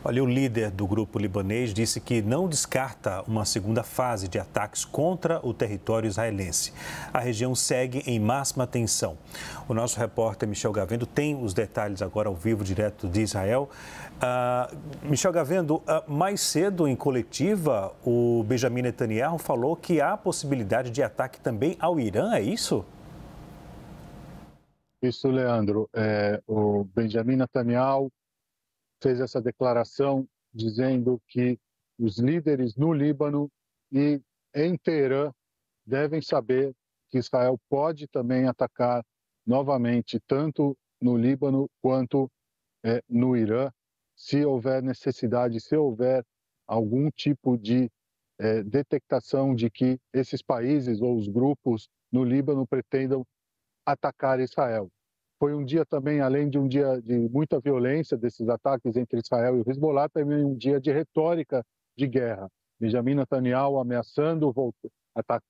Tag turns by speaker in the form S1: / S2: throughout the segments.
S1: Olha, o líder do grupo libanês disse que não descarta uma segunda fase de ataques contra o território israelense. A região segue em máxima tensão. O nosso repórter Michel Gavendo tem os detalhes agora ao vivo, direto de Israel. Michel Gavendo, mais cedo em coletiva, o Benjamin Netanyahu falou que há possibilidade de ataque também ao Irã, é isso?
S2: Isso, Leandro. O Benjamin Netanyahu fez essa declaração dizendo que os líderes no Líbano e em Teherã devem saber que Israel pode também atacar novamente, tanto no Líbano quanto no Irã, se houver necessidade, se houver algum tipo de detectação de que esses países ou os grupos no Líbano pretendam atacar Israel. Foi um dia também, além de um dia de muita violência desses ataques entre Israel e o Hezbollah, também um dia de retórica de guerra. Benjamin Netanyahu ameaçando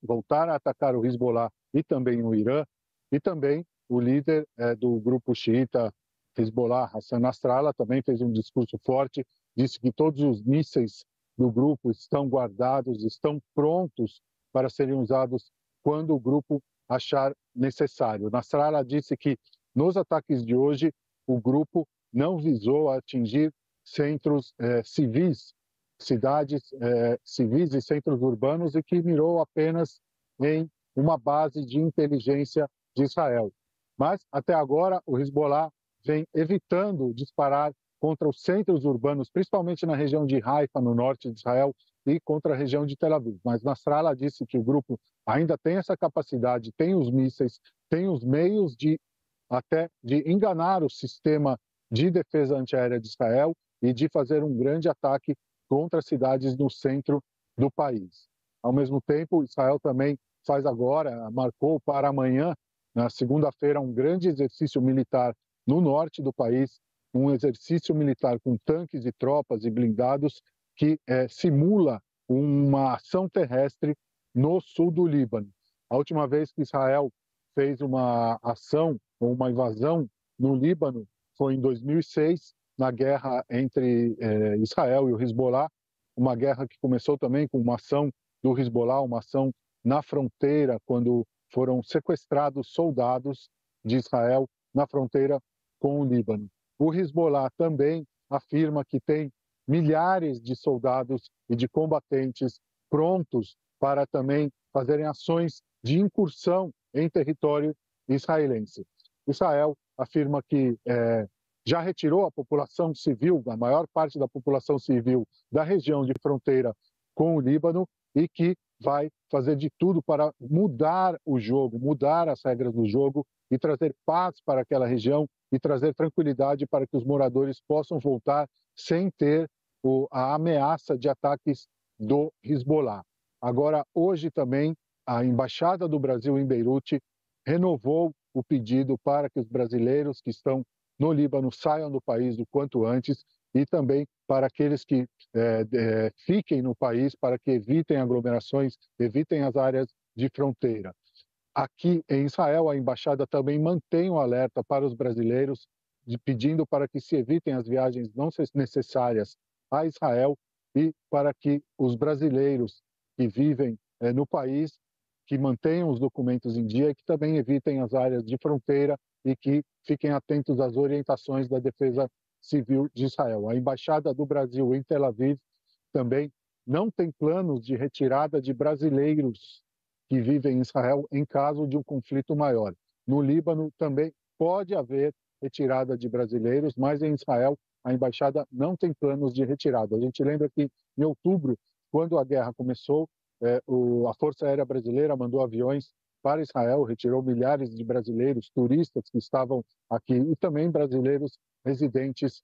S2: voltar a atacar o Hezbollah e também o Irã, e também o líder do grupo xiita Hezbollah, Hassan Nasrallah, também fez um discurso forte, disse que todos os mísseis do grupo estão guardados, estão prontos para serem usados quando o grupo achar necessário. Nasrallah disse que nos ataques de hoje o grupo não visou atingir centros civis, cidades civis e centros urbanos e que mirou apenas em uma base de inteligência de Israel. Mas até agora o Hezbollah vem evitando disparar contra os centros urbanos, principalmente na região de Haifa, no norte de Israel, e contra a região de Tel Aviv. Mas Nasrallah disse que o grupo ainda tem essa capacidade, tem os mísseis, tem os meios de até de enganar o sistema de defesa antiaérea de Israel e de fazer um grande ataque contra cidades no centro do país. Ao mesmo tempo, Israel também faz agora, marcou para amanhã, na segunda-feira, um grande exercício militar no norte do país, um exercício militar com tanques e tropas e blindados que simula uma ação terrestre no sul do Líbano. A última vez que Israel fez uma ação ou uma invasão no Líbano foi em 2006, na guerra entre Israel e o Hezbollah, uma guerra que começou também com uma ação do Hezbollah, uma ação na fronteira, quando foram sequestrados soldados de Israel na fronteira com o Líbano. O Hezbollah também afirma que tem milhares de soldados e de combatentes prontos para também fazerem ações de incursão em território israelense. Israel afirma que já retirou a população civil, a maior parte da população civil da região de fronteira com o Líbano e que vai fazer de tudo para mudar o jogo, mudar as regras do jogo e trazer paz para aquela região e trazer tranquilidade para que os moradores possam voltar sem ter a ameaça de ataques do Hezbollah. Agora, hoje também, a Embaixada do Brasil em Beirute renovou o pedido para que os brasileiros que estão no Líbano saiam do país o quanto antes e também para aqueles que fiquem no país, para que evitem aglomerações, evitem as áreas de fronteira. Aqui em Israel, a embaixada também mantém o alerta para os brasileiros, pedindo para que se evitem as viagens não necessárias a Israel e para que os brasileiros que vivem no país, que mantenham os documentos em dia e que também evitem as áreas de fronteira e que fiquem atentos às orientações da Defesa Civil de Israel. A Embaixada do Brasil em Tel Aviv também não tem planos de retirada de brasileiros que vivem em Israel em caso de um conflito maior. No Líbano também pode haver retirada de brasileiros, mas em Israel a embaixada não tem planos de retirada. A gente lembra que em outubro, quando a guerra começou, a Força Aérea Brasileira mandou aviões para Israel, retirou milhares de brasileiros, turistas que estavam aqui e também brasileiros residentes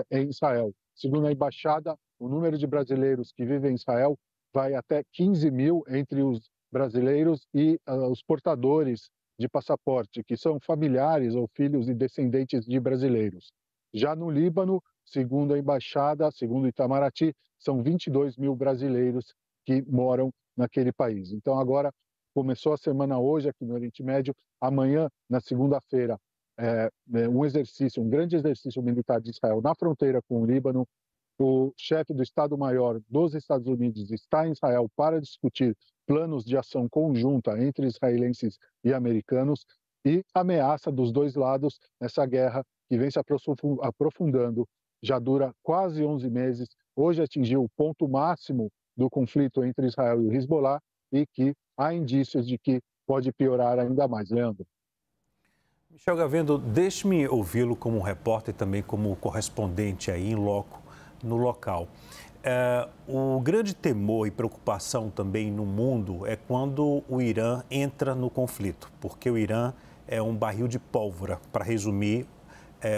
S2: em Israel. Segundo a embaixada, o número de brasileiros que vivem em Israel vai até 15 mil entre os brasileiros e os portadores de passaporte, que são familiares ou filhos e descendentes de brasileiros. Já no Líbano, segundo a embaixada, segundo Itamaraty, são 22 mil brasileiros que moram naquele país. Então agora começou a semana hoje aqui no Oriente Médio, amanhã, na segunda-feira, um grande exercício militar de Israel na fronteira com o Líbano. O chefe do Estado-Maior dos Estados Unidos está em Israel para discutir planos de ação conjunta entre israelenses e americanos e ameaça dos dois lados essa guerra que vem se aprofundando, já dura quase 11 meses, hoje atingiu o ponto máximo do conflito entre Israel e o Hezbollah e que há indícios de que pode piorar ainda mais, Leandro.
S1: Michel Gavendo, deixe-me ouvi-lo como repórter e também como correspondente aí em loco, no local. O grande temor e preocupação também no mundo é quando o Irã entra no conflito, porque o Irã é um barril de pólvora, para resumir,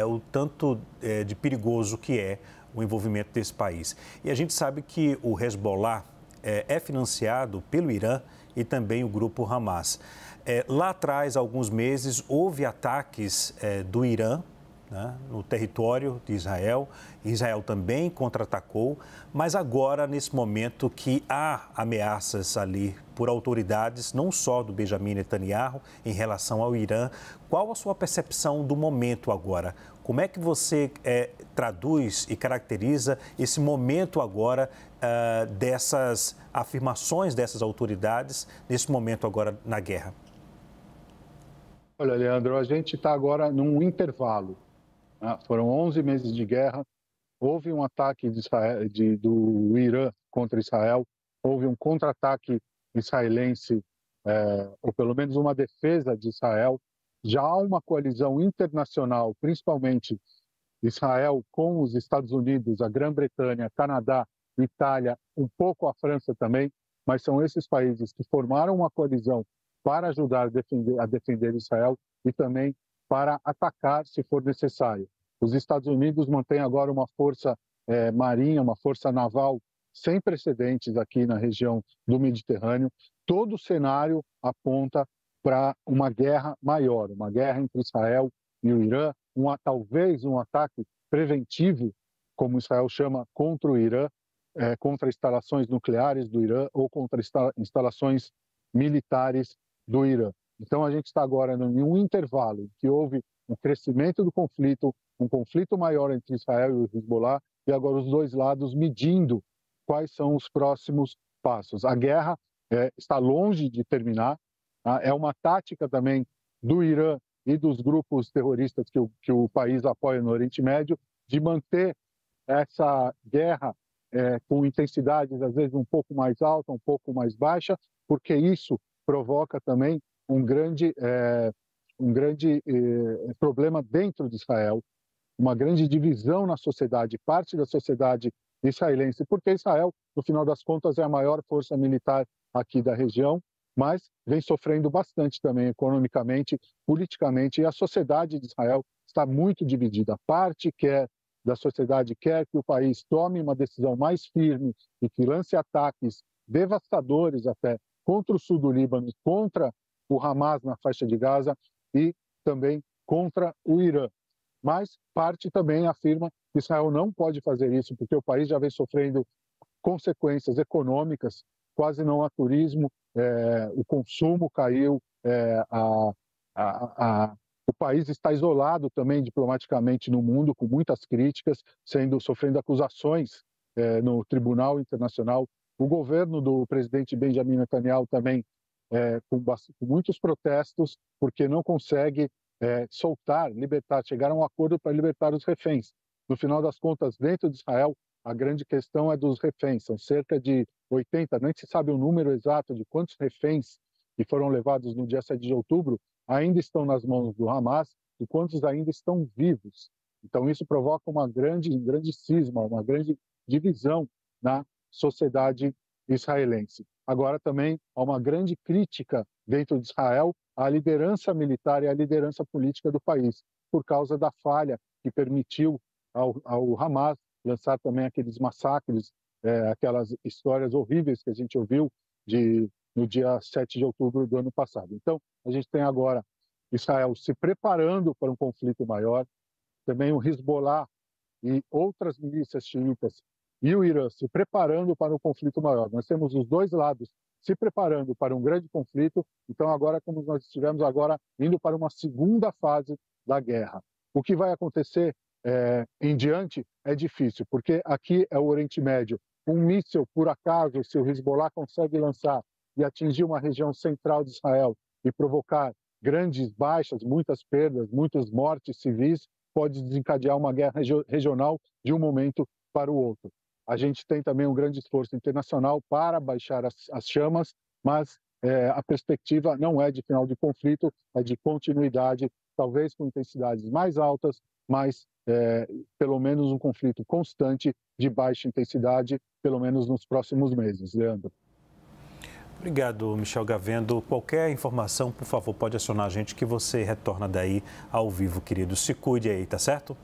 S1: o tanto de perigoso que é o envolvimento desse país. E a gente sabe que o Hezbollah é financiado pelo Irã e também o grupo Hamas. Lá atrás, há alguns meses, houve ataques do Irã, né, no território de Israel. Israel também contra-atacou, mas agora, nesse momento que há ameaças ali por autoridades, não só do Benjamin Netanyahu, em relação ao Irã, qual a sua percepção do momento agora? Como é que você traduz e caracteriza esse momento agora dessas afirmações dessas autoridades, nesse momento agora na guerra?
S2: Olha, Leandro, a gente está agora num intervalo. Foram 11 meses de guerra, houve um ataque do Irã contra Israel, houve um contra-ataque israelense, ou pelo menos uma defesa de Israel. Já há uma coalizão internacional, principalmente Israel com os Estados Unidos, a Grã-Bretanha, Canadá, Itália, um pouco a França também, mas são esses países que formaram uma coalizão para ajudar a defender Israel e também para atacar se for necessário. Os Estados Unidos mantêm agora uma força marinha, uma força naval sem precedentes aqui na região do Mediterrâneo. Todo o cenário aponta para uma guerra maior, uma guerra entre Israel e o Irã, talvez um ataque preventivo, como Israel chama, contra o Irã, contra instalações nucleares do Irã ou contra instalações militares do Irã. Então, a gente está agora em um intervalo em que houve um crescimento do conflito, um conflito maior entre Israel e o Hezbollah, e agora os dois lados medindo quais são os próximos passos. A guerra está longe de terminar, é uma tática também do Irã e dos grupos terroristas que o país apoia no Oriente Médio, de manter essa guerra com intensidades às vezes um pouco mais alta, um pouco mais baixa, porque isso provoca também um grande problema dentro de Israel, uma grande divisão na sociedade, parte da sociedade israelense, porque Israel, no final das contas, é a maior força militar aqui da região, mas vem sofrendo bastante também economicamente, politicamente, e a sociedade de Israel está muito dividida. Parte da sociedade quer que o país tome uma decisão mais firme e que lance ataques devastadores até contra o sul do Líbano, contra o Hamas na faixa de Gaza e também contra o Irã. Mas parte também afirma que Israel não pode fazer isso, porque o país já vem sofrendo consequências econômicas, quase não há turismo, o consumo caiu, o país está isolado também diplomaticamente no mundo, com muitas críticas, sofrendo acusações no Tribunal Internacional. O governo do presidente Benjamin Netanyahu também com muitos protestos, porque não consegue chegar a um acordo para libertar os reféns. No final das contas, dentro de Israel, a grande questão é dos reféns. São cerca de 80, nem se sabe o número exato de quantos reféns que foram levados no dia 7 de outubro ainda estão nas mãos do Hamas e quantos ainda estão vivos. Então, isso provoca um grande cisma, uma grande divisão na sociedade israelense. Agora, também há uma grande crítica dentro de Israel à liderança militar e à liderança política do país, por causa da falha que permitiu ao Hamas lançar também aqueles massacres, aquelas histórias horríveis que a gente ouviu no dia 7 de outubro do ano passado. Então, a gente tem agora Israel se preparando para um conflito maior, também o Hezbollah e outras milícias xiitas e o Irã se preparando para um conflito maior. Nós temos os dois lados se preparando para um grande conflito. Então, agora, como nós estivemos agora indo para uma segunda fase da guerra. O que vai acontecer em diante é difícil, porque aqui é o Oriente Médio. Um míssil, por acaso, se o Hezbollah consegue lançar e atingir uma região central de Israel e provocar grandes baixas, muitas perdas, muitas mortes civis, pode desencadear uma guerra regional de um momento para o outro. A gente tem também um grande esforço internacional para baixar as chamas, mas a perspectiva não é de final de conflito, é de continuidade, talvez com intensidades mais altas, mas pelo menos um conflito constante de baixa intensidade, pelo menos nos próximos meses. Leandro.
S1: Obrigado, Michel Gavendo. Qualquer informação, por favor, pode acionar a gente que você retorna daí ao vivo, querido. Se cuide aí, tá certo?